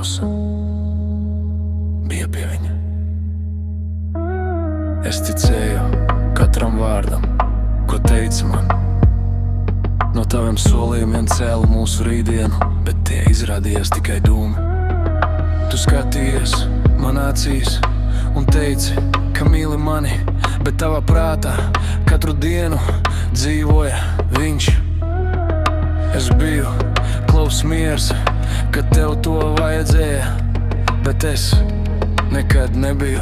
klusa, bija pie viņa. Es ticēju katram vārdam, ko teica man. No taviem solījumiem cēlu mūsu rītdienu, bet tie izrādījās tikai dūmi. Tu skatījies man acīs un teici, ka mīli mani, bet tavā prātā katru dienu dzīvoja viņš. Es biju klaus miers, kad tev to vajadzēja, bet es nekad nebiju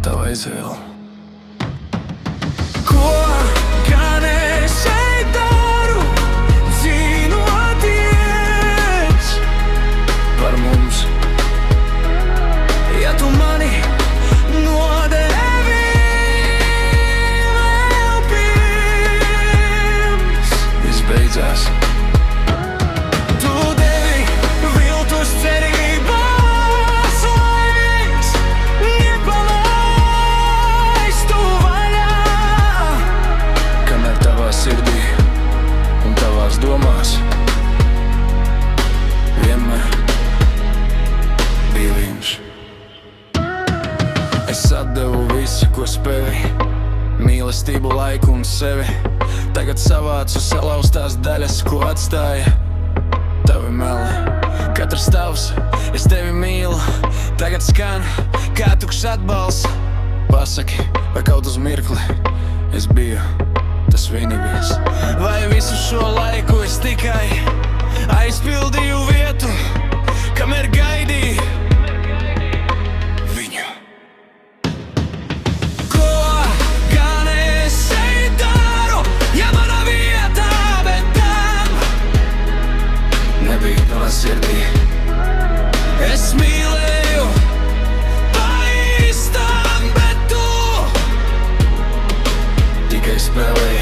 tava izvēle. Ko gan es šeit daru, zinoties par mums? Ja tu mani nodevi vēl pirms viss beidzās. Tu devi viltus cerībās, lai viss nepalaistu vaļā. Kamēr tavā sirdī un tavās domās vienmēr bija viņš. Es atdevu visu, ko spēju, mīlestību, laiku un sevi. Tagad savācu salauztās daļas, ko atstāja tavi meli. Katrs tavs, es tevi mīlu, tagad skan kā tukšs atbalsts. Pasaki, vai kaut uz mirkli es biju tas vienīgais? Vai visu šo laiku es tikai aizpildīju vietu, kamēr gaidīju viņu? Ko gan es šeit daru, ja mana vietā, bet tam nebija tavā sirdī? Es mīlēju pa īstam, bet tu tikai spēlēji